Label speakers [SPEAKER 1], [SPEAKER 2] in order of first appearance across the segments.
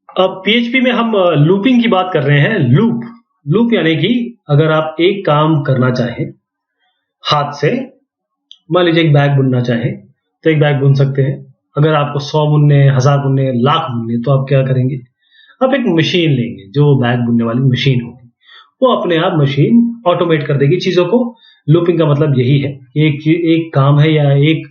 [SPEAKER 1] अब पीएचपी में हम लूपिंग की बात कर रहे हैं। लूप लूप यानी कि अगर आप एक काम करना चाहें हाथ से, मान लीजिए एक बैग बुनना चाहें तो एक बैग बुन सकते हैं। अगर आपको 100 बुनने, 1000 बुनने, लाख बुनने, तो आप क्या करेंगे? आप एक मशीन लेंगे, जो बैग बुनने वाली मशीन होगी, वो अपने आप मशीन ऑटोमेट कर देगी चीजों को। लूपिंग का मतलब यही है कि एक काम है या एक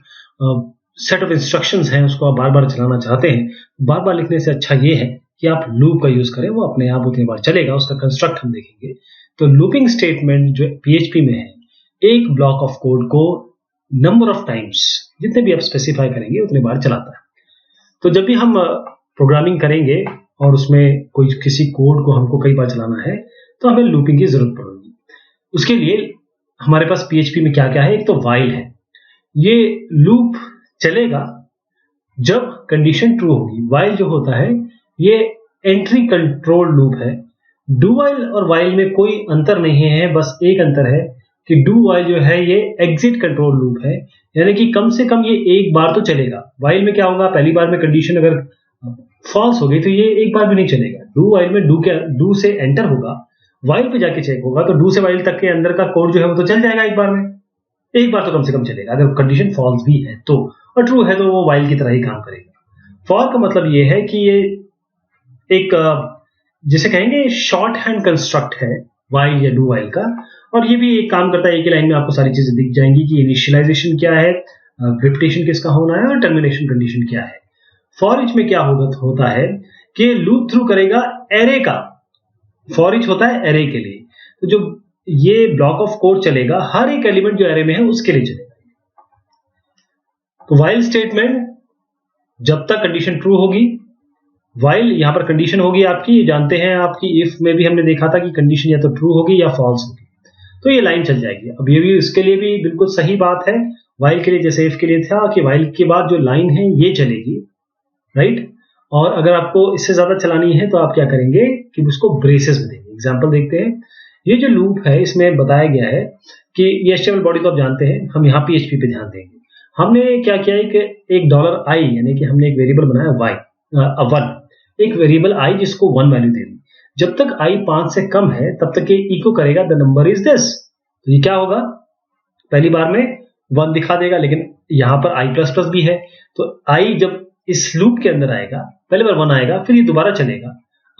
[SPEAKER 1] सेट ऑफ इंस्ट्रक्शंस हैं, उसको आप बार बार चलाना चाहते हैं। बार बार लिखने से अच्छा ये है कि आप लूप का यूज करें, वो अपने आप उतनी बार चलेगा। उसका कंस्ट्रक्ट हम देखेंगे। तो लूपिंग स्टेटमेंट जो पीएचपी में है, एक ब्लॉक ऑफ कोड को नंबर ऑफ टाइम्स, जितने भी आप स्पेसिफाई करेंगे उतनी बार चलाता है। तो जब भी हम प्रोग्रामिंग करेंगे और उसमें कोई किसी कोड को हमको कई बार चलाना है, तो हमें लूपिंग की जरूरत पड़ेगी। उसके लिए हमारे पास पीएचपी में क्या क्या है? एक तो वाइल है। ये लूप चलेगा जब कंडीशन ट्रू होगी। वाइल जो होता है ये एंट्री कंट्रोल लूप है। डू वाइल और वाइल में कोई अंतर नहीं है, बस एक अंतर है कि डू वाइल जो है ये एग्जिट कंट्रोल लूप है, यानी कि कम से कम ये एक बार तो चलेगा। वाइल में क्या होगा? पहली बार में कंडीशन अगर फॉल्स हो गई तो ये एक बार भी नहीं चलेगा। डू वाइल में डू से एंटर होगा, वाइल पे जाके चेक होगा, तो डू से वाइल तक के अंदर का कोड जो है वो तो चल जाएगा एक बार में। एक बार तो कम से कम चलेगा अगर कंडीशन फॉल्स भी है तो, और ट्रू है तो वो वाइल की तरह ही काम करेगा। फॉर का मतलब ये है कि ये एक जिसे कहेंगे शॉर्ट हैंड कंस्ट्रक्ट है वाइल या डू वाइल का, और ये भी एक काम करता है। एक ही लाइन में आपको सारी चीजें दिख जाएंगी कि इनिशियलाइजेशन क्या है, रिपिटेशन किसका होना है और टर्मिनेशन कंडीशन क्या है। फॉर ईच में क्या होता है कि लूप थ्रू करेगा एरे का। फॉर ईच होता है एरे के लिए, तो जो ये ब्लॉक ऑफ कोड चलेगा हर एक एलिमेंट जो एरे में है उसके लिए चलेगा। तो वाइल स्टेटमेंट जब तक कंडीशन ट्रू होगी, वाइल यहां पर कंडीशन होगी आपकी, जानते हैं आपकी इफ में भी हमने देखा था कि कंडीशन या तो ट्रू होगी या फॉल्स होगी, तो ये लाइन चल जाएगी। अब ये भी इसके लिए भी बिल्कुल सही बात है। वाइल के लिए जैसे इफ के लिए था कि वाइल के बाद जो लाइन है ये चलेगी, राइट। और अगर आपको इससे ज्यादा चलानी है तो आप क्या करेंगे कि उसको ब्रेसेस में देंगे। एग्जाम्पल देखते हैं। ये जो लूप है इसमें बताया गया है कि ये एचटीएमएल बॉडी तो आप जानते हैं, हम यहाँ पीएचपी पे ध्यान देंगे। हमने क्या किया है कि एक $i यानी कि हमने एक वेरिएबल बनाया वन, एक वेरिएबल आई जिसको 1 वैल्यू दे दी। जब तक i 5 से कम है तब तक ये इको करेगा द नंबर इज दिस। तो ये क्या होगा? पहली बार में 1 दिखा देगा, लेकिन यहां पर i प्लस प्लस भी है, तो i जब इस लूप के अंदर आएगा, पहले बार 1 आएगा, फिर ये दोबारा चलेगा।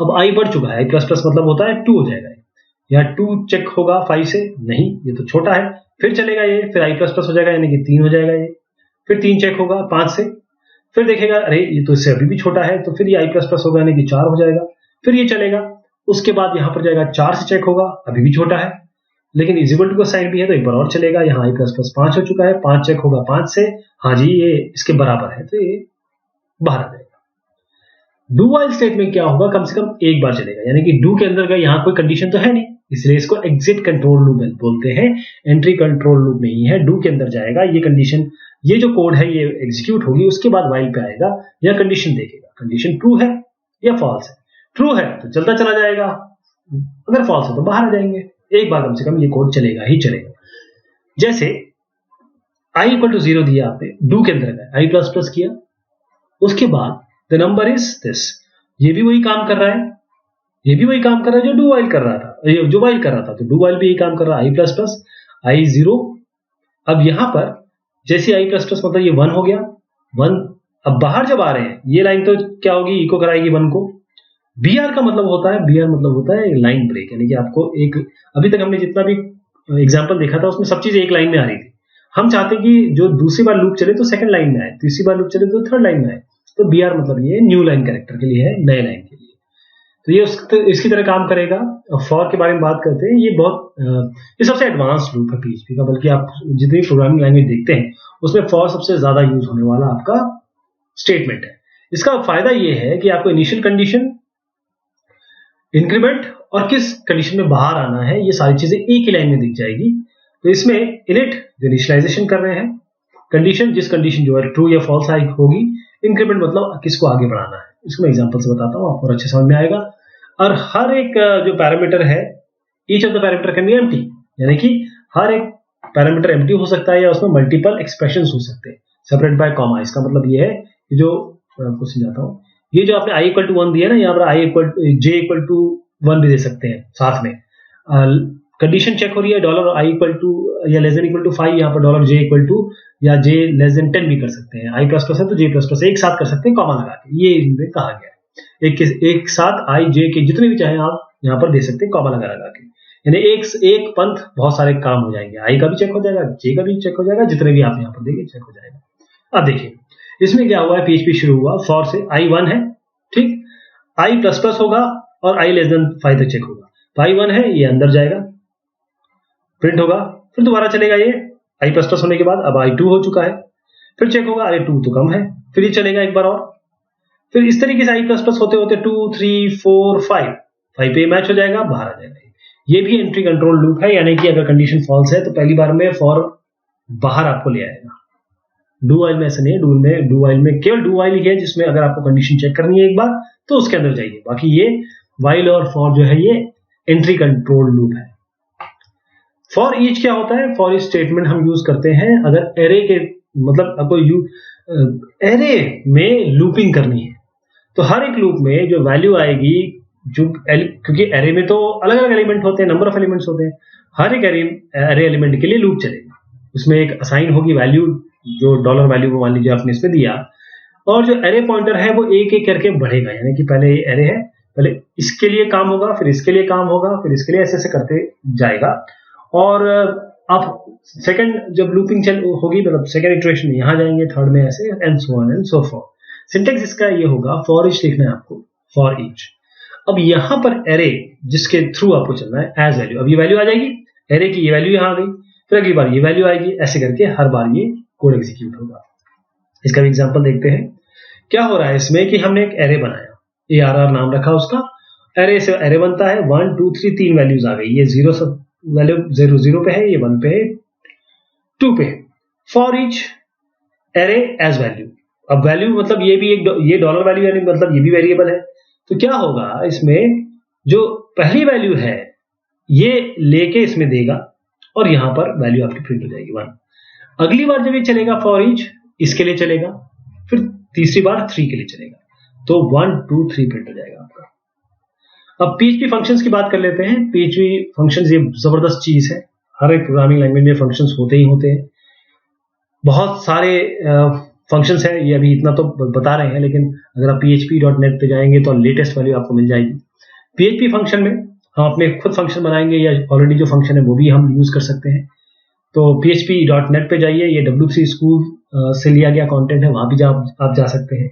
[SPEAKER 1] अब i बढ़ चुका है, i प्लस प्लस मतलब होता है 2 हो जाएगा। या 2 चेक होगा 5 से, नहीं ये तो छोटा है, फिर चलेगा ये, फिर i प्लस प्लस हो जाएगा यानी कि 3 हो जाएगा ये, फिर 3 चेक होगा 5 से, फिर देखेगा अरे ये तो इससे अभी भी छोटा है, तो फिर ये i प्लस प्लस होगा यानी कि 4 हो जाएगा, फिर ये चलेगा। उसके बाद यहां पर जाएगा 4 से चेक होगा, अभी भी छोटा है, लेकिन इज इक्वल टू का साइन भी है तो एक बार और चलेगा। यहाँ i प्लस प्लस 5 हो चुका है, 5 चेक होगा 5 से, हाँ जी ये इसके बराबर है, तो ये बाहर आ जाएगा। डू वाइल स्टेट में क्या होगा? कम से कम एक बार चलेगा, यानी कि डू के अंदर का यहाँ कोई कंडीशन तो है नहीं, इसलिए इसको एग्जिट कंट्रोल लूप बोलते हैं। एंट्री कंट्रोल लूप नहीं है, डू के अंदर जाएगा, ये कंडीशन, ये जो कोड है ये एग्जीक्यूट होगी, उसके बाद वाइल पे आएगा या कंडीशन देखेगा, कंडीशन ट्रू है या फॉल्स है। ट्रू है तो चलता चला जाएगा, अगर फॉल्स है तो बाहर आ जाएंगे। एक बार कम से कम ये कोड चलेगा ही चलेगा। जैसे i इक्वल टू 0 दिया आपने, डू के अंदर i प्लस प्लस किया, उसके बाद द नंबर इज दिस, ये भी वही काम कर रहा है, ये भी वही काम कर रहा है जो डू वाइल कर रहा था, जो वाइल कर रहा था, तो डू वाइल भी यही काम कर रहा है। i प्लस प्लस i 0, अब यहां पर जैसे i प्लस प्लस मतलब ये 1 हो गया, 1। अब बाहर जब आ रहे हैं ये लाइन तो क्या होगी? इको कराएगी 1 को। br का मतलब होता है, br मतलब होता है लाइन ब्रेक, यानी कि आपको एक, अभी तक हमने जितना भी एग्जांपल देखा था उसमें सब चीज एक लाइन में आ रही थी। हम चाहते कि जो दूसरी बार लूप चले तो सेकंड लाइन में आए, तीसरी बार लूप चले तो थर्ड लाइन में आए, तो br मतलब ये न्यू लाइन कैरेक्टर के लिए है, नए लाइन के लिए। तो ये इसकी तरह काम करेगा। फॉर के बारे में बात करते हैं, ये बहुत ये सबसे एडवांस लूप है पीएचपी का, बल्कि आप जितनी प्रोग्रामिंग लैंग्वेज देखते हैं उसमें फॉर सबसे ज्यादा यूज होने वाला आपका स्टेटमेंट है। इसका फायदा ये है कि आपको इनिशियल कंडीशन, इंक्रीमेंट और किस कंडीशन में बाहर आना है, ये सारी चीजें एक ही लाइन में दिख जाएगी। तो इसमें इनिट जो इनिशियलाइजेशन कर रहे हैं, कंडीशन जिस कंडीशन जो है ट्रू या फॉल्स होगी, इंक्रीमेंट मतलब किसको आगे बढ़ाना है। इसको मैं एग्जांपल से बताता हूँ, आपको अच्छे समझ में आएगा। और हर एक जो पैरामीटर है, each of the parameter can be empty, यानी कि हर एक पैरामीटर एम्प्टी हो सकता है या उसमें मल्टीपल एक्सप्रेशंस हो सकते हैं सेपरेट बाय कॉमा। इसका मतलब ये है कि जो आपको समझाता हूँ, ये जो आपने i इक्वल टू 1 दिया ना, यहाँ पर j इक्वल टू 1 भी दे सकते हैं साथ में। कंडीशन चेक हो रही है $i इक्वल टू या लेस देन इक्वल टू 5, यहाँ पर $j इक्वल टू या j लेस देन 10 भी कर सकते हैं। i प्लस प्लस है तो j प्लस प्लस एक साथ कर सकते हैं कॉमा लगा के, ये इनमें कहा गया है। एक साथ i j के जितने भी चाहे आप यहाँ पर दे सकते हैं कॉमा लगा लगा के, यानी एक पंथ बहुत सारे काम हो जाएंगे। i का भी चेक हो जाएगा, j का भी चेक हो जाएगा, जितने भी आप यहाँ पर देंगे चेक हो जाएगा। अब देखिए इसमें क्या हुआ है, PHP शुरू हुआ फॉर से i 1 है, ठीक, i प्लस प्लस होगा और i लेस देन 5 तक चेक होगा। तो i 1 है, ये अंदर जाएगा, प्रिंट होगा, फिर दोबारा चलेगा ये i प्लस प्लस होने के बाद, अब i 2 हो चुका है, फिर चेक होगा, अरे 2 तो कम है, फिर ये चलेगा एक बार और, फिर इस तरीके से i प्लस प्लस होते होते 2 3 4 5 पे मैच हो जाएगा, बाहर आ जाएगा। ये भी एंट्री कंट्रोल लूप है, यानी कि अगर कंडीशन फॉल्स है तो पहली बार में फॉर बाहर आपको ले आएगा। डू वाइल में ऐसा नहीं है, डू वाइल में केवल डू वाइल ही है जिसमें अगर आपको कंडीशन चेक करनी है एक बार तो उसके अंदर जाइए, बाकी ये वाइल और फॉर जो है ये एंट्री कंट्रोल लूप है। फॉर ईच क्या होता है, फॉर ईच स्टेटमेंट हम यूज करते हैं अगर एरे के मतलब आपको एरे में लूपिंग करनी है तो हर एक लूप में जो वैल्यू आएगी, जो क्योंकि एरे में तो अलग अलग एलिमेंट होते हैं, नंबर ऑफ एलिमेंट्स होते हैं, हर एक एरे एलिमेंट के लिए लूप चलेगा, उसमें एक असाइन होगी वैल्यू, जो डॉलर वैल्यू मान लीजिए आपने इसमें दिया, और जो एरे पॉइंटर है वो एक एक करके बढ़ेगा, यानी कि पहले ये एरे है, पहले इसके लिए काम होगा, फिर इसके लिए काम होगा, फिर इसके लिए ऐसे ऐसे करते जाएगा। और आप सेकंड जब लूपिंग चल होगी, मतलब सेकंड इटरेशन में यहाँ जाएंगे, थर्ड में ऐसे, and so on and so forth. Syntax इसका ये होगा, फॉर ईच लिखना है आपको, फॉर ईच। अब यहाँ पर एरे जिसके थ्रू आपको चलना है एज वैल्यू, अब ये वैल्यू आ जाएगी, एरे की ये वैल्यू यहाँ आ गई, फिर अगली बार ये वैल्यू आएगी, ऐसे करके हर बार ये कोड एग्जीक्यूट होगा। इसका भी एग्जांपल देखते हैं। क्या हो रहा है इसमें कि हमने एक एरे बनाया, ARR नाम रखा उसका, एरे से एरे बनता है 1 2 3 3 वैल्यूज आ गई, ये 0 सब वैल्यू 0 0 पे है, ये 1 पे है, 2 पे है। For each array as value, अब वैल्यू मतलब ये भी एक ये डॉलर वैल्यू, यानी मतलब ये भी वेरिएबल है, तो क्या होगा इसमें, जो पहली वैल्यू है ये लेके इसमें देगा और यहां पर वैल्यू आपकी प्रिंट हो जाएगी 1। अगली बार जब ये चलेगा फॉर ईच, इसके लिए चलेगा, फिर तीसरी बार 3 के लिए चलेगा, तो 1 2 3 प्रिंट हो जाएगा आपका। अब PHP फंक्शंस की बात कर लेते हैं। PHP फंक्शंस ये जबरदस्त चीज है, हर एक प्रोग्रामिंग लैंग्वेज में फंक्शंस होते ही होते हैं, बहुत सारे फंक्शंस है, ये अभी इतना तो बता रहे हैं, लेकिन अगर आप php.net पे जाएंगे तो लेटेस्ट वैल्यू आपको मिल जाएगी। PHP फंक्शन में हम अपने खुद फंक्शन बनाएंगे या ऑलरेडी जो फंक्शन है वो भी हम यूज कर सकते हैं। तो php.net पे जाइए, ये W3 स्कूल से लिया गया कंटेंट है, वहां भी आप जा सकते हैं।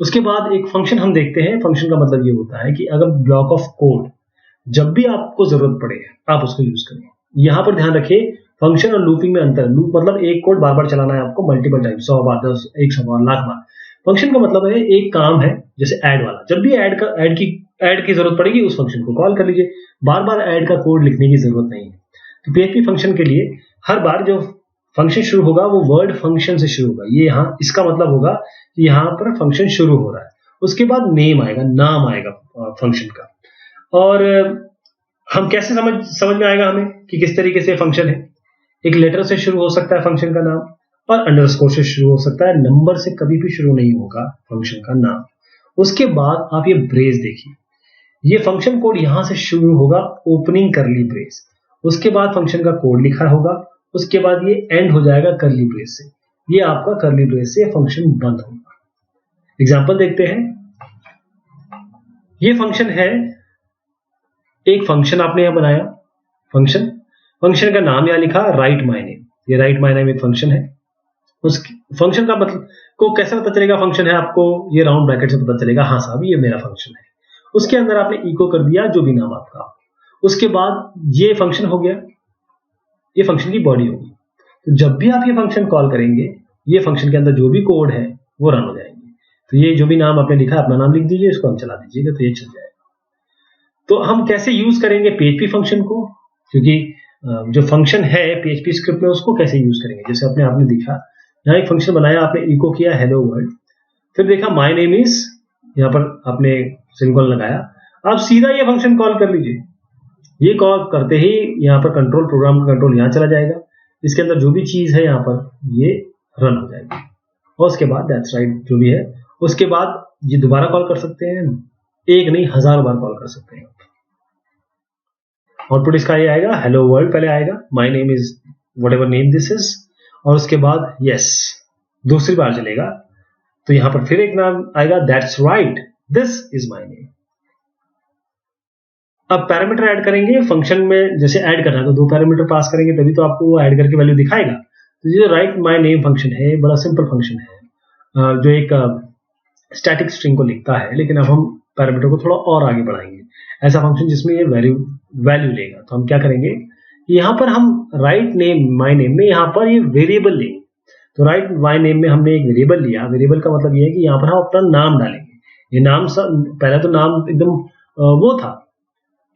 [SPEAKER 1] उसके बाद एक फंक्शन हम देखते हैं। फंक्शन का मतलब ये होता है कि अगर ब्लॉक ऑफ कोड जब भी आपको जरूरत पड़े आप उसको यूज करें। यहां पर ध्यान रखिए, फंक्शन और लूपिंग में अंतर। लूप मतलब एक कोड बार बार चलाना है आपको, मल्टीपल टाइम, 100 बार, 10, 100 बार, लाख बार। फंक्शन का मतलब है एक काम है, जैसे ऐड वाला, जब भी ऐड की जरूरत पड़ेगी उस फंक्शन को कॉल कर लीजिए, बार बार ऐड का कोड लिखने की जरूरत नहीं है। तो PHP फंक्शन के लिए हर बार जो फंक्शन शुरू होगा वो वर्ड फंक्शन से शुरू होगा। ये यहाँ इसका मतलब होगा कि यहाँ पर फंक्शन शुरू हो रहा है, उसके बाद नेम आएगा, नाम आएगा फंक्शन का। और हम कैसे समझ में आएगा हमें कि किस तरीके से फंक्शन है। एक लेटर से शुरू हो सकता है फंक्शन का नाम, और अंडरस्कोर से शुरू हो सकता है, नंबर से कभी भी शुरू नहीं होगा फंक्शन का नाम। उसके बाद आप ये ब्रेस देखिए, ये फंक्शन कोड यहां से शुरू होगा, ओपनिंग करली ब्रेस, उसके बाद फंक्शन का कोड लिखा होगा, उसके बाद ये एंड हो जाएगा करली ब्रेस से। ये आपका करली ब्रेस से फंक्शन बंद होगा। एग्जांपल देखते हैं। ये फंक्शन है, एक फंक्शन आपने यहां बनाया, फंक्शन का नाम यहां लिखा राइट माय नेम। ये राइट माय नेम एक फंक्शन है। उस फंक्शन का मतलब को कैसे पता चलेगा फंक्शन है आपको, ये राउंड ब्रैकेट से पता चलेगा, हाँ साहब ये मेरा फंक्शन है। उसके अंदर आपने इको कर दिया जो भी नाम आपका। उसके बाद ये फंक्शन हो गया, ये फंक्शन की बॉडी होगी। तो जब भी आप ये फंक्शन कॉल करेंगे, ये फंक्शन के अंदर जो भी कोड है वो रन हो जाएंगे। तो ये जो भी नाम आपने लिखा अपना नाम लिख दीजिए, इसको हम चला दीजिएगा तो ये चल जाएगा। तो हम कैसे यूज करेंगे PHP फंक्शन को, क्योंकि जो फंक्शन है PHP स्क्रिप्ट में उसको कैसे यूज करेंगे। जैसे अपने आपने दिखा, यहाँ एक फंक्शन बनाया, आपने इको किया हेलो वर्ल्ड, फिर देखा माय नेम इज, यहाँ पर आपने सिंबल लगाया, आप सीधा ये फंक्शन कॉल कर लीजिए। ये कॉल करते ही यहाँ पर कंट्रोल, प्रोग्राम का कंट्रोल यहाँ चला जाएगा, इसके अंदर जो भी चीज है यहाँ पर ये रन हो जाएगी। और उसके बाद दैट्स राइट जो भी है, उसके बाद ये दोबारा कॉल कर सकते हैं, एक नहीं हजारों बार कॉल कर सकते हैं। आउटपुट इसका ये आएगा, हेलो वर्ल्ड पहले आएगा, my name is what ever name this is, और उसके बाद यस दूसरी बार चलेगा तो यहां पर फिर एक नाम आएगा, that's right this is my name. अब पैरामीटर ऐड करेंगे फंक्शन में, जैसे ऐड करना है तो दो पैरामीटर पास करेंगे तभी तो आपको वो ऐड करके वैल्यू दिखाएगा। तो ये जो राइट माय नेम फंक्शन है बड़ा सिंपल फंक्शन है जो एक स्टैटिक स्ट्रिंग को लिखता है, लेकिन अब हम पैरामीटर को थोड़ा और आगे बढ़ाएंगे, ऐसा फंक्शन जिसमें ये वैल्यू लेगा। तो हम क्या करेंगे, यहां पर हम राइट नेम माय नेम में यहां पर ये वेरिएबल लेंगे। तो राइट माय नेम में हमने एक वेरिएबल लिया, वेरिएबल का मतलब ये है कि यहां पर हम अपना नाम डालेंगे। ये नाम पहले तो नाम एकदम वो था,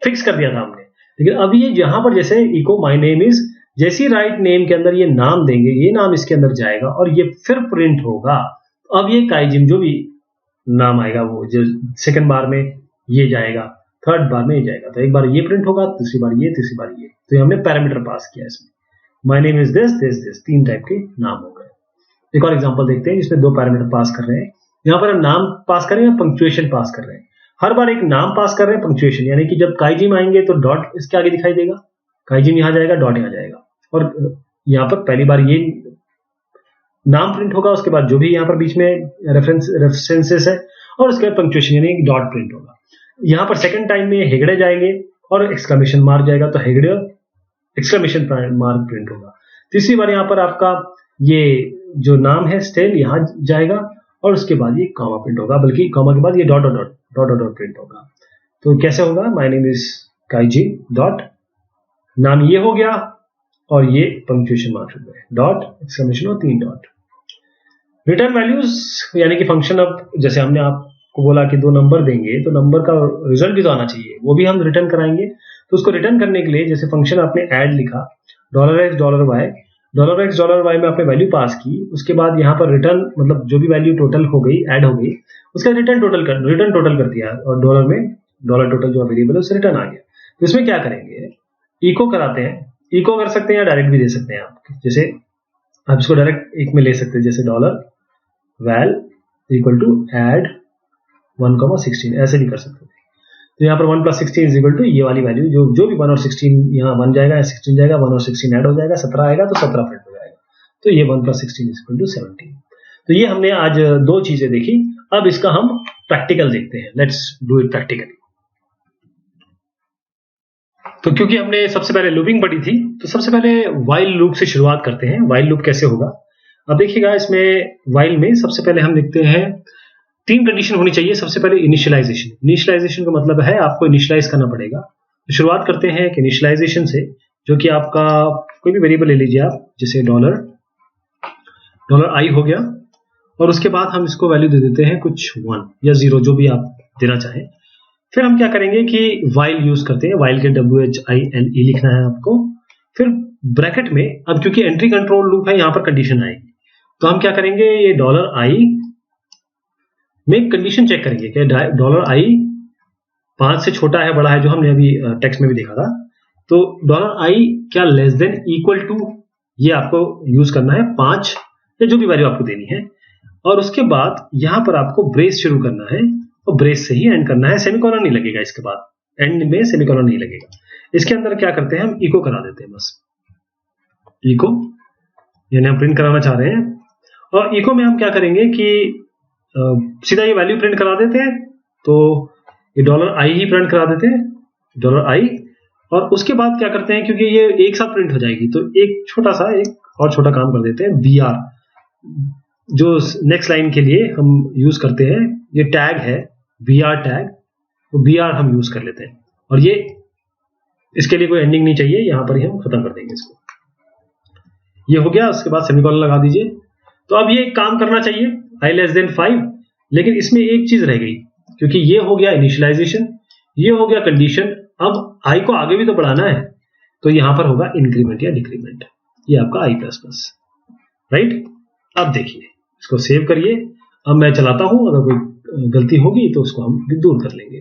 [SPEAKER 1] फिक्स कर दिया था हमने, लेकिन अब ये जहां पर जैसे इको माय नेम इज, जैसी राइट नेम के अंदर ये नाम देंगे, ये नाम इसके अंदर जाएगा और ये फिर प्रिंट होगा। अब ये काइजिम जो भी नाम आएगा वो जो सेकंड बार में ये जाएगा, थर्ड बार में ये जाएगा, तो एक बार ये प्रिंट होगा, दूसरी बार ये, तीसरी बार ये। तो हमने पैरामीटर पास किया इसमें, my name is this this this, तीन टाइप के नाम हो गए। एक और एग्जांपल देखते हैं जिसमें दो पैरामीटर पास कर रहे हैं। यहां पर हम नाम पास कर रहे हैं, पंक्चुएशन पास कर रहे हैं। हर बार एक नाम पास कर रहे हैं, पंक्चुएशन, यानी कि जब काइजिम आएंगे तो डॉट इसके आगे दिखाई देगा, काइजिम यहां जाएगा, डॉट यहां जाएगा, और यहां पर पहली बार ये नाम प्रिंट होगा, उसके बाद जो भी यहां पर बीच में रेफरेंसेस है, और उसके बाद पंक्चुएशन यानी डॉट प्रिंट होगा। यहां पर सेकंड टाइम में हेगड़े जाएंगे और एक्सक्लेमेशन मार्क जाएगा, तो हेगड़े एक्सक्लेमेशन मार्क प्रिंट होगा। तीसरी बार यहां पर आपका ये जो नाम है स्टेल यहां जाएगा और उसके बाद ये कॉमा प्रिंट होगा, बल्कि कॉमा के बाद ये dot dot dot dot dot dot print होगा। तो कैसे होगा, माय नेम इज काइजी डॉट, नाम ये हो गया और ये पंक्चुएशन मार्क हो गए, डॉट एक्सक्लेमेशन और तीन डॉट। रिटर्न वैल्यूज यानी कि फंक्शन, अब जैसे हमने आपको बोला कि दो नंबर देंगे तो नंबर का रिजल्ट भी तो आना चाहिए, वो भी हम रिटर्न कराएंगे। तो उसको रिटर्न करने के लिए जैसे फंक्शन आपने ऐड लिखा, $x $y में आपने वैल्यू पास की, उसके बाद यहाँ पर रिटर्न मतलब जो भी वैल्यू टोटल हो गई ऐड हो गई उसका रिटर्न टोटल कर दिया, और डॉलर में डॉलर टोटल जो वेरिएबल है उससे रिटर्न आ गया। तो इसमें क्या करेंगे, इको कराते हैं, इको कर सकते हैं या डायरेक्ट भी दे सकते हैं आप, जैसे आप इसको डायरेक्ट एक में ले सकते हैं, जैसे $val इक्वल टू ऐड 1,16 ऐसे भी कर सकते हैं। तो यहाँ पर 1 + 16 इज इक्वल टू ये वाली वैल्यू जो भी 1 और 16 यहाँ 1 जाएगा, 16 जाएगा, 1 और 16 ऐड हो जाएगा, 17 आएगा तो 17 प्रिंट हो जाएगा। तो ये 1 + 16 इज इक्वल टू 17। तो ये हमने आज दो चीजें देखी। अब इसका हम प्रैक्टिकल देखते हैं, लेट्स डू इट प्रैक्टिकली। तो क्योंकि हमने सबसे पहले लूपिंग पढ़ी थी, तो सबसे पहले वाइल लूप से शुरुआत करते हैं। वाइल लूप कैसे होगा, अब देखिएगा, इसमें वाइल में सबसे पहले हम लिखते हैं तीन कंडीशन होनी चाहिए। सबसे पहले इनिशियलाइजेशन, इनिशियलाइजेशन का मतलब है आपको इनिशियलाइज करना पड़ेगा। तो शुरुआत करते हैं कि इनिशियलाइजेशन से, जो कि आपका कोई भी वेरिएबल ले लीजिए आप, जैसे $i हो गया, और उसके बाद हम इसको वैल्यू दे देते हैं कुछ 1 या 0 जो भी आप देना चाहें। फिर हम क्या करेंगे कि वाइल यूज करते हैं, वाइल के WHILE लिखना है आपको। फिर ब्रैकेट में, अब क्योंकि एंट्री कंट्रोल लूप है, यहां पर कंडीशन आएगी, तो हम क्या करेंगे, ये $i में कंडीशन चेक करेंगे कि $i 5 से छोटा है बड़ा है, जो हमने अभी टेक्स्ट में भी देखा था। तो $i क्या लेस देन इक्वल टू, ये आपको यूज करना है 5 या जो भी वैल्यू आपको देनी है, और उसके बाद यहां पर आपको ब्रेस शुरू करना है और ब्रेस से ही एंड करना है, सेमीकोलन नहीं लगेगा, इसके बाद एंड में सेमीकोलन नहीं लगेगा। इसके अंदर क्या करते हैं, हम इको करा देते हैं, बस इको, यानी हम प्रिंट कराना चाह रहे हैं, और इको में हम क्या करेंगे कि सीधा ये वैल्यू प्रिंट करा देते हैं। तो ये $i ही प्रिंट करा देते हैं, $i, और उसके बाद क्या करते हैं, क्योंकि ये एक साथ प्रिंट हो जाएगी, तो एक और छोटा काम कर देते हैं, br, जो नेक्स्ट लाइन के लिए हम यूज करते हैं, ये टैग है br टैग, तो br हम यूज कर लेते हैं, और ये इसके लिए कोई एंडिंग नहीं चाहिए, यहां पर ही हम खत्म कर देंगे इसको। ये हो गया, उसके बाद सेमीकोलन लगा दीजिए। तो अब ये काम करना चाहिए i लेस देन 5, लेकिन इसमें एक चीज रह गई, क्योंकि ये हो गया इनिशियलाइजेशन, ये हो गया कंडीशन, अब i को आगे भी तो बढ़ाना है, तो यहां पर होगा इंक्रीमेंट या डिक्रीमेंट, ये आपका i++, राइट। अब देखिए, इसको सेव करिए। अब मैं चलाता हूं, अगर कोई गलती होगी तो उसको हम दूर कर लेंगे।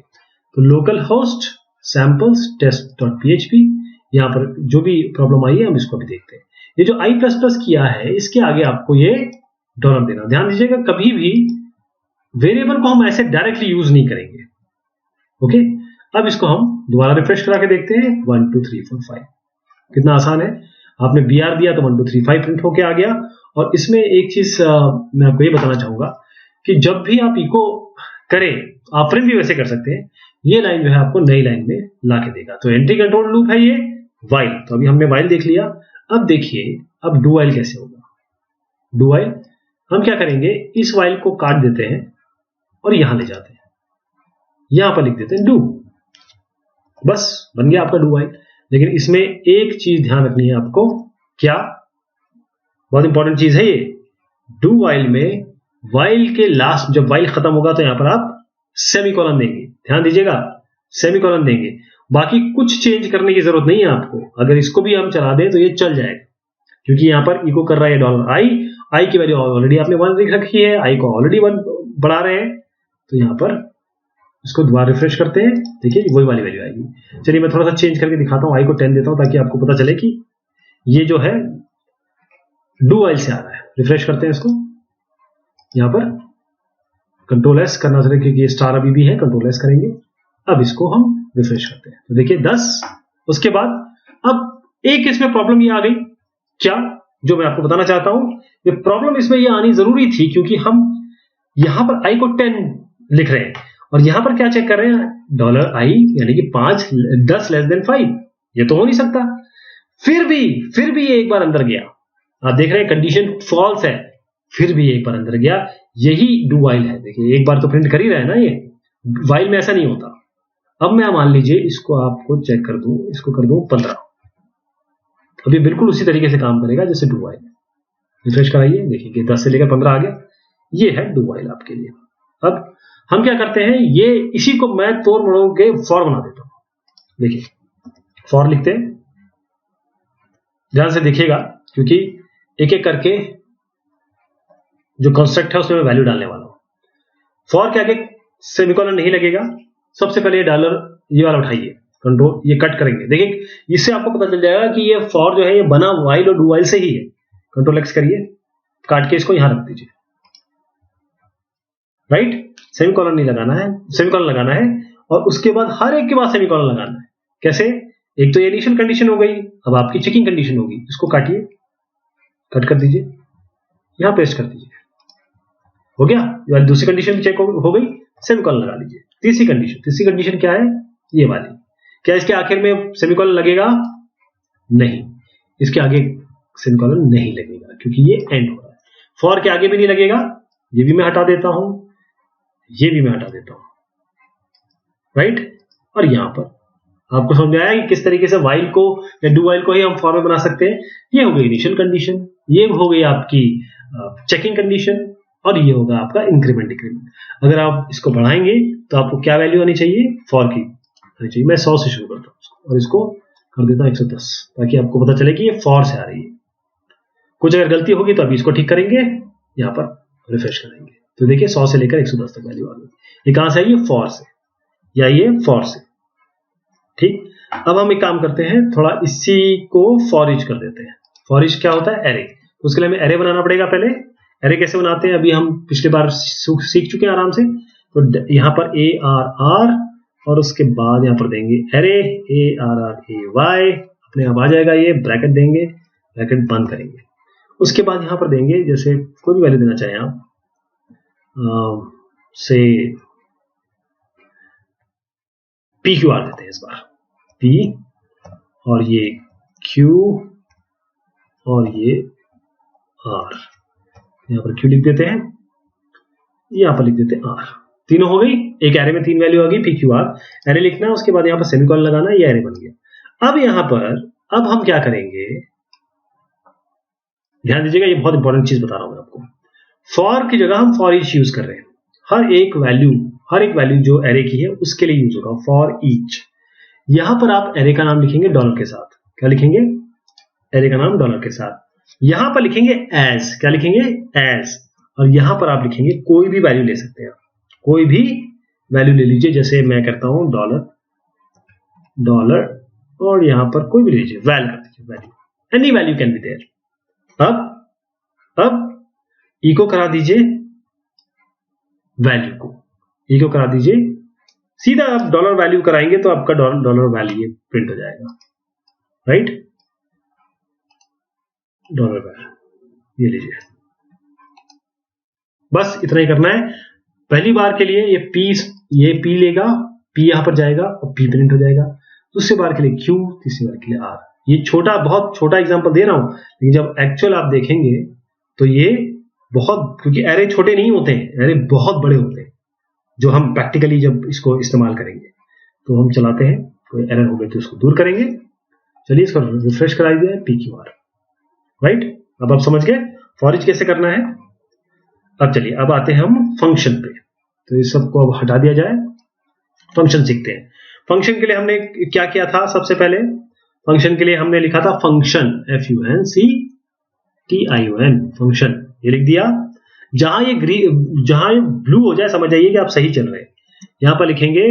[SPEAKER 1] तो लोकल होस्ट सैम्पल्स test.php, यहां पर जो भी प्रॉब्लम आई है हम इसको भी देखते हैं। ये जो i++ किया है, इसके आगे आपको ये डॉलर देना, ध्यान दीजिएगा, कभी भी वेरिएबल को हम ऐसे डायरेक्टली यूज नहीं करेंगे। ओके, अब इसको हम दोबारा रिफ्रेश करा के देखते हैं। 1 2 3 4 5 कितना आसान है। आपने br दिया तो 1 2 3 5 प्रिंट होके आ गया। और इसमें एक चीज मैं आपको ये बताना चाहूंगा कि जब भी आप इको करें, आप प्रिंट भी वैसे कर सकते हैं। ये लाइन जो है आपको नई लाइन में ला के देगा। तो एंट्री कंट्रोल लूप है ये वाइल। तो अभी हमने वाइल देख लिया। अब देखिए अब डू वाइल कैसे होगा। डू वाइल हम क्या करेंगे, इस वाइल को काट देते हैं और यहां ले जाते हैं, यहां पर लिख देते हैं डू। बस बन गया आपका डू वाइल। लेकिन इसमें एक चीज ध्यान रखनी है आपको, क्या, बहुत इंपॉर्टेंट चीज है ये। डू वाइल में वाइल के लास्ट जब वाइल खत्म होगा तो यहां पर आप सेमीकोलन देंगे। ध्यान दीजिएगा, सेमीकोलन देंगे। बाकी कुछ चेंज करने की जरूरत नहीं है आपको। अगर इसको भी हम चला दें तो ये चल जाएगा, क्योंकि यहां पर इको कर रहा है डॉलर आई की वैल्यू ऑलरेडी आपने 1 लिख रखी है, आई को ऑलरेडी 1 बढ़ा रहे हैं। तो यहां पर इसको दोबारा रिफ्रेश करते हैं, देखिए वही वाली वैल्यू आएगी। चलिए मैं थोड़ा सा चेंज करके दिखाता हूं, आई को 10 देता हूं ताकि आपको पता चले कि ये जो है डू वाइल से आ रहा है। रिफ्रेश करते हैं इसको, यहां पर कंट्रोल एस करना चाहिए क्योंकि ये स्टार अभी भी है, कंट्रोल एस करेंगे। अब इसको हम रिफ्रेश करते हैं तो देखिए 10। उसके बाद अब एक इसमें प्रॉब्लम ये आ गई, क्या, जो मैं आपको बताना चाहता हूं। ये प्रॉब्लम इसमें ये आनी जरूरी थी क्योंकि हम यहां पर आई को 10 लिख रहे हैं और यहां पर क्या चेक कर रहे हैं, डॉलर आई यानी कि 10 लेस देन 5। ये तो हो नहीं सकता। फिर भी ये एक बार अंदर गया। आप देख रहे हैं कंडीशन फॉल्स है, फिर भी एक बार अंदर गया। यही डू वाइल है। देखिए एक बार तो प्रिंट कर ही रहा है ना, ये वाइल में ऐसा नहीं होता। अब मैं मान लीजिए इसको आपको चेक कर दूं, इसको कर दूं 15। अभी बिल्कुल उसी तरीके से काम करेगा जैसे डू वाइल। रिफ्रेश कराइए, देखिए 10 से लेकर 15 आ गया। ये है डू वाइल आपके लिए। अब हम क्या करते हैं, ये इसी को मैं तोड़ मरोड़ के फॉर बना देता हूं। देखिए फॉर लिखते हैं, ध्यान से देखिएगा क्योंकि एक एक करके जो कंस्ट्रक्ट है उसमें मैं वैल्यू डालने वाला हूं। फॉर के आगे सेमीकोलन नहीं लगेगा। सबसे पहले डॉलर ये वाला उठाइए, कंट्रोल ये कट करेंगे। देखिए इससे आपको पता चल जाएगा कि ये फॉर जो है ये बना वाइल और डू वाइल से ही है। कंट्रोल एक्स करिए, काट के इसको यहां रख दीजिए। राइट, सेमीकोलन नहीं लगाना है, सेमीकोलन लगाना है और उसके बाद हर एक के बाद सेमीकोलन लगाना है। कैसे, एक तो ये इनिशियल कंडीशन हो गई, अब आपकी चेकिंग कंडीशन होगी। इसको काटिए, कट कर दीजिए, यहां पेस्ट कर दीजिए, हो गया। दूसरी कंडीशन चेक हो गई, सेमीकोलन लगा लीजिए। तीसरी कंडीशन क्या है, ये वाली। क्या इसके आखिर में सेमीकोलन लगेगा? नहीं, इसके आगे सेमीकोलन नहीं लगेगा क्योंकि ये एंड हो रहा है। फॉर के आगे भी नहीं लगेगा, ये भी मैं हटा देता हूं, ये भी मैं हटा देता हूं। राइट, और यहां पर आपको समझ में आया कि किस तरीके से वाइल को या डू वाइल को ही हम फॉर में बना सकते हैं। ये हो गई इनिशियल कंडीशन, ये हो गई आपकी चेकिंग कंडीशन और ये होगा आपका इंक्रीमेंट डिक्रीमेंट। अगर आप इसको बढ़ाएंगे तो आपको क्या वैल्यू आनी चाहिए, फॉर की आनी चाहिए। मैं 100 से शुरू करता हूं और इसको कर देता हूं 110 ताकि आपको पता चले कि ये फॉर से आ रही है। कुछ अगर गलती होगी तो अभी इसको ठीक करेंगे, यहां पर रिफ्रेश करेंगे तो देखिए 100 से लेकर 110 तक वैल्यू आ गई। ये कहां से आई है, फॉर से, या ये फॉर से। ठीक, अब हम एक काम करते हैं, थोड़ा इसी को फॉर ईच कर देते हैं। फॉर ईच क्या होता है, एरे। तो उसके लिए हमें एरे बनाना पड़ेगा। पहले एरे कैसे बनाते हैं अभी हम पिछली बार सीख चुके हैं आराम से। तो यहां पर ए आर आर और उसके बाद यहां पर देंगे array A R R A Y, अपने आप आ जाएगा। ये ब्रैकेट देंगे, ब्रैकेट बंद करेंगे। उसके बाद यहां पर देंगे जैसे कोई भी वैल्यू देना चाहें आप, से पी क्यू आर देते हैं इस बार, पी और ये क्यू और ये आर। यहां पर क्यू लिख देते हैं, यहां पर लिख देते हैं आर। तीनों हो गई, एक एरे में 3 वैल्यू आ गई, पी क्यू आर। एरे लिखना है, उसके बाद यहां पर सेमीकोलन लगाना, ये एरे बन गया। अब यहां पर अब हम क्या करेंगे, ध्यान दीजिएगा, ये बहुत इंपॉर्टेंट चीज बता रहा हूं मैं आपको। फॉर की जगह हम फॉर ईच यूज कर रहे हैं। हर एक वैल्यू जो एरे की है उसके लिए यूज होगा फॉर ईच। यहां पर आप एरे का नाम लिखेंगे डॉलर के साथ। क्या लिखेंगे, एरे का नाम डॉलर के साथ। यहां पर लिखेंगे एज, क्या लिखेंगे, एज। और यहां पर आप लिखेंगे कोई भी वैल्यू ले सकते हैं, कोई भी वैल्यू ले लीजिए। जैसे मैं करता हूं डॉलर और यहां पर कोई भी ले लीजिए, वैल कर दीजिए, value, any value can be there. अब इको करा दीजिए वैल्यू को, ये क्यों करा दीजिए, सीधा आप डॉलर वैल्यू कराएंगे तो आपका डॉलर वैल्यू प्रिंट हो जाएगा, राइट, डॉलर वैल्यू, ये लीजिए, बस इतना ही करना है। पहली बार के लिए ये पी लेगा, पी यहां पर जाएगा और पी प्रिंट हो जाएगा। दूसरी बार के लिए क्यू, तीसरी बार के लिए आर। ये बहुत छोटा एग्जांपल दे रहा हूं, लेकिन जब एक्चुअल आप देखेंगे तो ये बहुत, क्योंकि एरे छोटे नहीं होते हैं, एरे बहुत बड़े होते हैं, जो हम प्रैक्टिकली जब इसको इस्तेमाल करेंगे तो हम चलाते हैं, कोई एरर हो गई तो उसको दूर करेंगे। चलिए इसको रिफ्रेश करा दिया, पी क्यू आर, राइट। अब आप समझ गए फॉर ईच कैसे करना है। अब चलिए अब आते हैं हम फंक्शन पे, तो इस सबको अब हटा दिया जाए, फंक्शन सीखते हैं। फंक्शन के लिए हमने क्या किया था, सबसे पहले फंक्शन के लिए हमने लिखा था फंक्शन, FUNCTION, फंक्शन, ये लिख दिया। जहां ये ब्लू हो जाए समझ जाइए कि आप सही चल रहे हैं। यहां पर लिखेंगे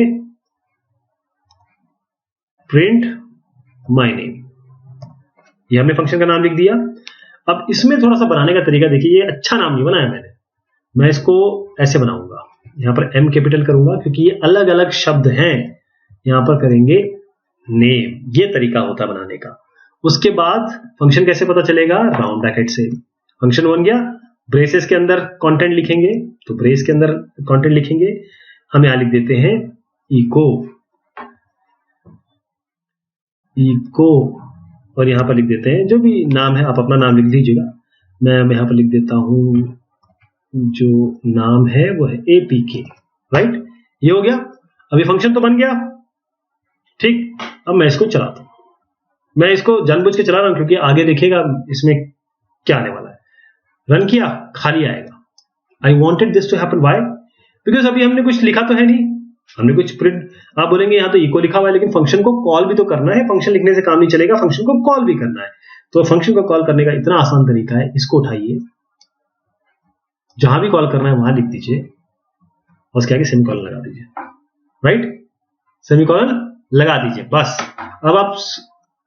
[SPEAKER 1] प्रिंट माय नेम, ये हमने फंक्शन का नाम लिख दिया। अब इसमें थोड़ा सा बनाने का तरीका देखिए, ये अच्छा नाम नहीं बनाया मैंने, मैं इसको ऐसे बनाऊंगा, यहां पर M कैपिटल करूंगा क्योंकि ये अलग अलग शब्द हैं, यहां पर करेंगे नेम, ये तरीका होता है बनाने का। उसके बाद फंक्शन कैसे पता चलेगा, राउंड ब्रैकेट से फंक्शन बन गया। ब्रेसेस के अंदर कंटेंट लिखेंगे, तो ब्रेस के अंदर कंटेंट लिखेंगे, हम यहां लिख देते हैं इको, और यहां पर लिख देते हैं जो भी नाम है, आप अपना नाम लिख दीजिएगा। मैं यहां पर लिख देता हूं, जो नाम है वो है APK, राइट। ये हो गया, अब ये फंक्शन तो बन गया, ठीक। अब मैं इसको चलाता हूं, मैं इसको जानबूझ के चला रहा हूं क्योंकि आगे देखिएगा इसमें क्या आने वाला है। रन किया, खाली आएगा। I wanted this to happen, why, because अभी हमने कुछ लिखा तो है नहीं, हमने कुछ प्रिंट, आप बोलेंगे यहां तो इको लिखा हुआ है, लेकिन फंक्शन को कॉल भी तो करना है, फंक्शन लिखने से काम नहीं चलेगा, फंक्शन को कॉल भी करना है। तो फंक्शन को कॉल करने का इतना आसान तरीका है, इसको उठाइए, जहां भी कॉल करना है वहां लिख दीजिए, और उसके आगे सेमीकोलन लगा दीजिए, राइट, सेमीकोलन लगा दीजिए, बस। अब आप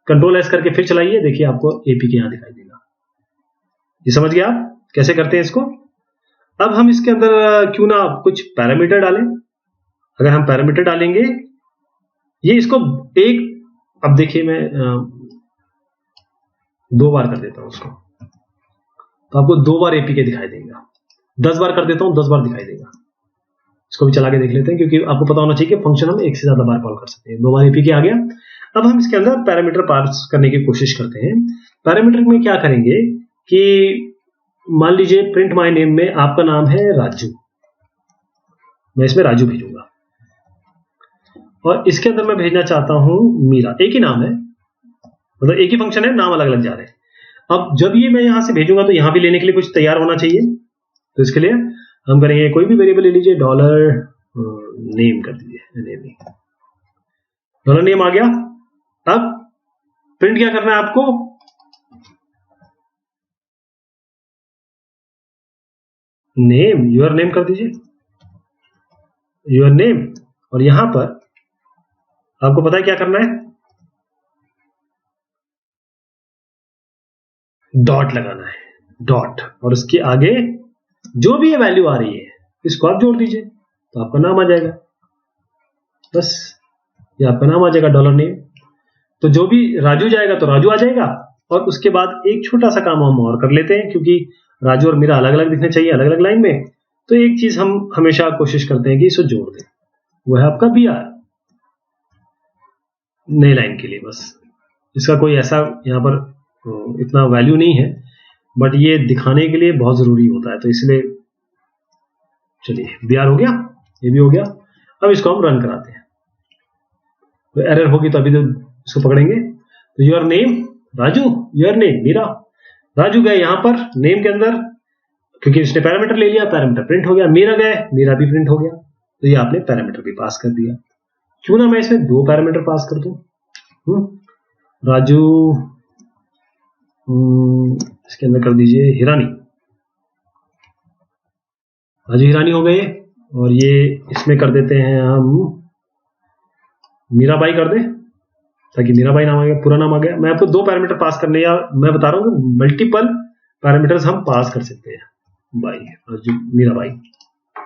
[SPEAKER 1] कंट्रोल S करके फिर चलाइए, देखिए आपको APK यहां दिखाई देगा। ये समझ गया आप कैसे करते हैं इसको। अब हम इसके अंदर क्यों ना कुछ पैरामीटर डालें, अगर हम पैरामीटर डालेंगे, ये इसको एक, अब देखिए मैं 2 बार कर देता हूं उसको, तो आपको 2 बार APK दिखाई देगा। 10 बार कर देता हूं, 10 बार दिखाई देगा। इसको भी चला के देख लेते हैं, क्योंकि आपको पता होना चाहिए कि फंक्शन हम एक से ज्यादा बार कॉल कर सकते हैं। 2 बार APK आ गया। अब हम इसके अंदर पैरामीटर पास करने की कोशिश करते हैं। पैरामीटर में क्या करेंगे कि मान लीजिए प्रिंट माय नेम में आपका नाम है राजू, मैं इसमें राजू भेजूंगा, और इसके अंदर मैं भेजना चाहता हूं मीरा, एक ही नाम है, मतलब एक ही फंक्शन है, नाम अलग अलग जा रहे हैं। अब जब ये मैं यहां से भेजूंगा तो यहां भी लेने के लिए कुछ तैयार होना चाहिए, तो इसके लिए हम करेंगे कोई भी वेरिएबल ले लीजिए, डॉलर नेम कर दीजिए, डॉलर नेम आ गया। अब प्रिंट क्या करना है आपको, नेम, योर नेम कर दीजिए, योर नेम, और यहां पर आपको पता है क्या करना है, डॉट लगाना है, डॉट, और उसके आगे जो भी ये वैल्यू आ रही है इसको आप जोड़ दीजिए, तो आपका नाम आ जाएगा, बस ये आपका नाम आ जाएगा, डॉलर नेम। तो जो भी राजू जाएगा तो राजू आ जाएगा, और उसके बाद एक छोटा सा काम हम और कर लेते हैं, क्योंकि राजू और मेरा अलग अलग दिखने चाहिए, अलग अलग लाइन में, तो एक चीज हम हमेशा कोशिश करते हैं कि इसको जोड़ दें, वो है आपका BR, नई लाइन के लिए। बस इसका कोई ऐसा यहाँ पर इतना वैल्यू नहीं है, बट ये दिखाने के लिए बहुत जरूरी होता है, तो इसलिए चलिए BR हो गया, ये भी हो गया। अब इसको हम रन कराते हैं, तो एरर होगी तो अभी तो इसको पकड़ेंगे। तो your name Raju, your name Meera, Raju गए यहां पर नेम के अंदर, क्योंकि इसने पैरामीटर ले लिया, पैरामीटर प्रिंट हो गया, मीरा गए, मीरा भी प्रिंट हो गया, तो ये आपने पैरामीटर भी पास कर दिया। क्यों ना मैं इसमें 2 पैरामीटर पास कर दूं, राजू, इसके अंदर कर दीजिए हिरानी, राजू हिरानी हो गए, और ये इसमें कर देते हैं हम मीराबाई कर दें, ताकि मीराबाई नाम आ गया, पूरा नाम आ गया। मैं आपको 2 पैरामीटर पास करने, या मैं बता रहा हूं कि मल्टीपल पैरामीटर्स हम पास कर सकते हैं, बाई राजू मीराबाई,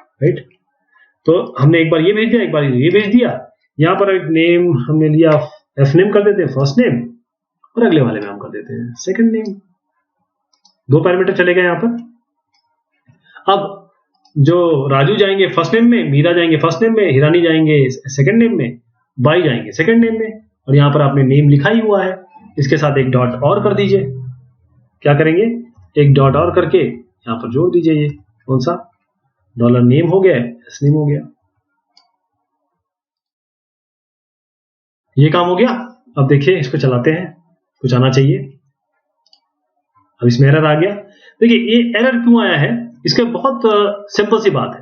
[SPEAKER 1] राइट। तो हमने एक बार ये भेज दिया, एक बार ये भेज दिया। यहाँ पर एक नेम हमने लिया, एफ नेम कर देते हैं फर्स्ट नेम, और अगले वाले में हम कर देते हैं सेकंड नेम। 2 पैरामीटर चले गए यहाँ पर। अब जो राजू जाएंगे फर्स्ट नेम में, मीरा जाएंगे फर्स्ट नेम में, हिरानी जाएंगे सेकंड नेम में, बाई जाएंगे सेकंड नेम में, और यहाँ पर आपने नेम लिखा ही हुआ है, इसके साथ एक डॉट और कर दीजिए। क्या करेंगे, एक डॉट और करके यहाँ पर जोड़ दीजिए, ये कौन सा, डॉलर नेम हो गया, एस नेम हो गया, ये काम हो गया। अब देखिए इसको चलाते हैं, कुछ आना चाहिए। अब इसमें एरर आ गया। देखिए ये एरर क्यों आया है, इसके बहुत सिंपल सी बात है।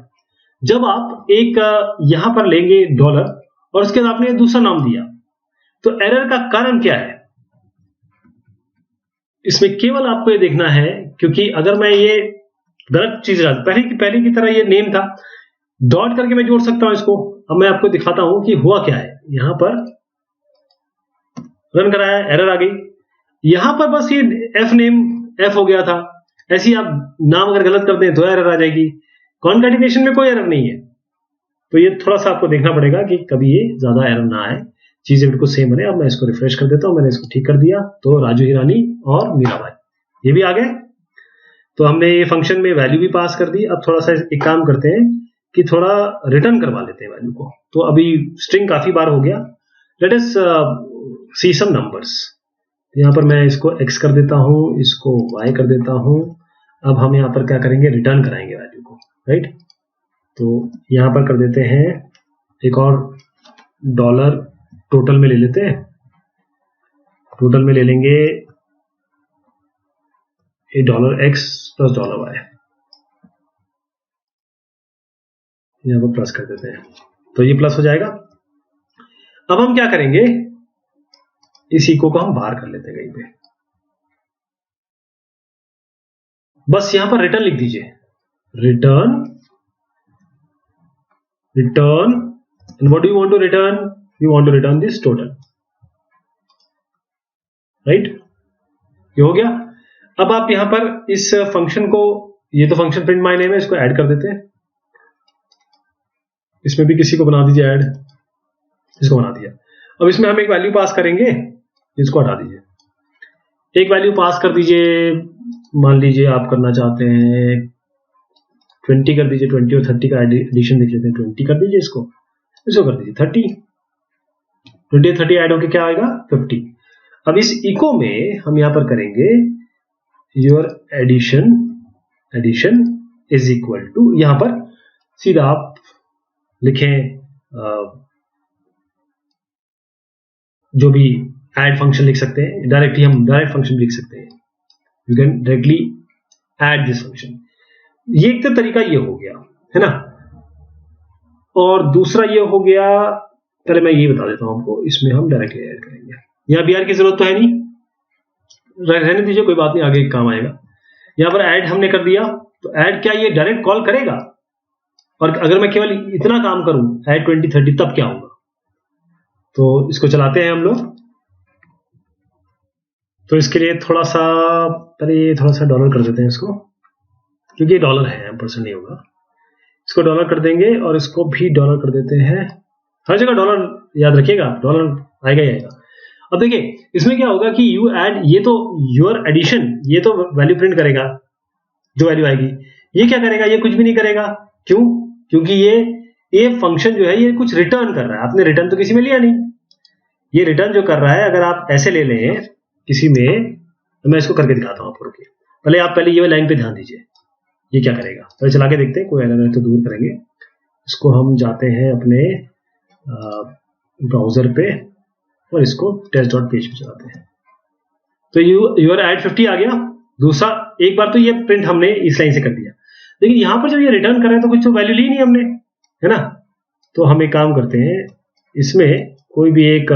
[SPEAKER 1] जब आप एक यहां पर लेंगे डॉलर और उसके बाद आपने दूसरा नाम दिया, तो एरर का कारण क्या है, इसमें केवल आपको ये देखना है, क्योंकि अगर मैं ये गलत चीज पहले की तरह ये नेम था, डॉट करके मैं जोड़ सकता हूं इसको। अब मैं आपको दिखाता हूं कि हुआ क्या है। यहां पर रन कराया, एरर आ गई। यहां पर बस ये एफ नेम एफ हो गया था। ऐसे ही आप नाम अगर गलत कर दें तो एरर आ जाएगी। कॉन्कैटिनेशन में कोई एरर नहीं है। तो ये थोड़ा सा आपको देखना पड़ेगा कि कभी ये ज्यादा एरर ना आए, चीजें बिल्कुल सेम बने। अब मैं इसको रिफ्रेश कर देता हूं, मैंने इसको ठीक कर दिया, तो राजू हिरानी और मीराबाई ये भी आ गए। तो हमने ये फंक्शन में वैल्यू भी पास कर दी। अब थोड़ा सा एक काम करते हैं कि थोड़ा रिटर्न करवा लेते हैं वैल्यू को। तो अभी स्ट्रिंग काफी बार हो गया, लेट अस सी सम नंबर्स। यहां पर मैं इसको x कर देता हूं, इसको y कर देता हूं। अब हम यहां पर क्या करेंगे, रिटर्न कराएंगे वैल्यू को, राइट। तो यहां पर कर देते हैं एक और डॉलर, टोटल में ले लेते हैं, टोटल में ले लेंगे ये $x प्लस $y, यहां पर प्लस कर देते हैं, तो ये प्लस हो जाएगा। अब हम क्या करेंगे, इस इको को हम बाहर कर लेते हैं कहीं पे, बस यहां पर रिटर्न लिख दीजिए, return return and what do you want to return, you want to return this total, right. ये हो गया। अब आप यहां पर इस फंक्शन को, ये तो फंक्शन प्रिंट माय नेम है, इसको ऐड कर देते हैं। इसमें भी किसी को बना दीजिए ऐड, इसको बना दिया। अब इसमें हम एक वैल्यू पास करेंगे, इसको हटा दीजिए। एक वैल्यू पास कर दीजिए, मान लीजिए आप करना चाहते हैं 20 कर दीजिए, 20 और 30 का एडिशन देख लेते हैं। 20 कर दीजिए, इसको कर दीजिए 30, 20 और 30 ऐड होके क्या आएगा 50। अब इस इको में हम यहां पर करेंगे your addition is equal to, यहां पर सीधा आप लिखें जो भी ऐड फंक्शन लिख सकते हैं, डायरेक्टली हम डायरेक्ट फंक्शन लिख सकते हैं, you can directly add this function. ये एक तो तरीका ये हो गया है ना। और दूसरा ये हो गया, पहले मैं ये बता देता हूं आपको, इसमें हम डायरेक्टली ऐड करेंगे। यहां बीआर की जरूरत तो है नहीं, रहने दीजिए, कोई बात नहीं, आगे काम आएगा। यहां पर ऐड हमने कर दिया, तो ऐड क्या ये डायरेक्ट कॉल करेगा, और अगर मैं केवल इतना काम करूं ऐड 20 30 तब क्या होगा। तो इसको चलाते हैं हम लोग। तो इसके लिए थोड़ा सा पहले थोड़ा सा डॉलर कर देते हैं इसको, क्योंकि ये डॉलर है, परसेंट नहीं होगा। इसको डॉलर कर देंगे और इसको भी डॉलर कर देते हैं। हर जगह डॉलर याद रखिएगा, डॉलर आएगा ही आएगा। अब देखिए इसमें क्या होगा कि यू ऐड, ये तो योर एडिशन, ये तो वैल्यू प्रिंट करेगा, जो वैल्यू आएगी। ये क्या करेगा, ये कुछ भी नहीं करेगा। क्यों, क्योंकि ये फंक्शन जो है ये कुछ रिटर्न कर रहा है। आपने रिटर्न तो किसी में लिया नहीं, ये रिटर्न जो कर रहा है, अगर आप ऐसे ले लें किसी में, तो मैं इसको करके दिखाता हूं आपको, रुकिए। पहले ये लाइन पे ध्यान दीजिए, ये क्या करेगा, पहले चला के देखते हैं। कोई एरर है तो दूर करेंगे। इसको हम जाते हैं अपने ब्राउजर पे और इसको test.php पे चलाते हैं। तो यूर ऐड 50 आ गया। दूसरा, एक बार तो ये प्रिंट हमने इस लाइन से कर दिया, लेकिन यहां पर जब ये रिटर्न कर रहे हैं तो कुछ तो वैल्यू ली नहीं हमने, है ना। तो हम एक काम करते हैं, इसमें कोई भी एक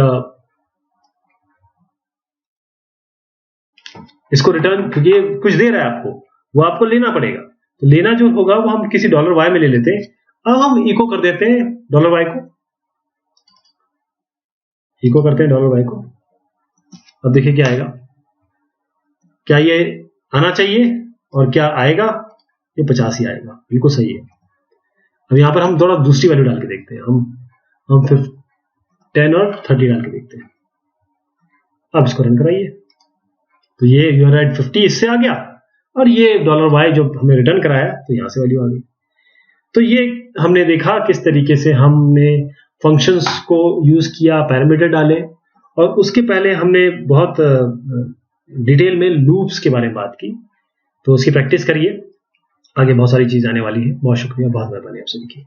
[SPEAKER 1] इसको रिटर्न, क्योंकि ये कुछ दे रहा है आपको, वो आपको लेना पड़ेगा। तो लेना जो होगा वो हम किसी $y में ले लेते हैं। अब हम इको कर देते हैं $y को, इको करते हैं $y को। अब देखिए क्या आएगा, क्या ये आना चाहिए, और क्या आएगा, ये 50 ही आएगा, बिल्कुल सही है। अब यहाँ पर हम थोड़ा दूसरी वैल्यू डाल के देखते हैं, हम 10 और 30 डाल के देखते हैं। अब इसको रन कराइए, तो ये $50 इससे आ गया, और ये $y जो हमने रिटर्न कराया तो यहाँ से वैल्यू आ गई। तो ये हमने देखा किस तरीके से हमने फंक्शंस को यूज किया, पैरामीटर डाले, और उसके पहले हमने बहुत डिटेल में लूप्स के बारे में बात की। तो उसकी प्रैक्टिस करिए, आगे बहुत सारी चीज आने वाली है। बहुत शुक्रिया, बहुत मेहरबानी आप सभी की।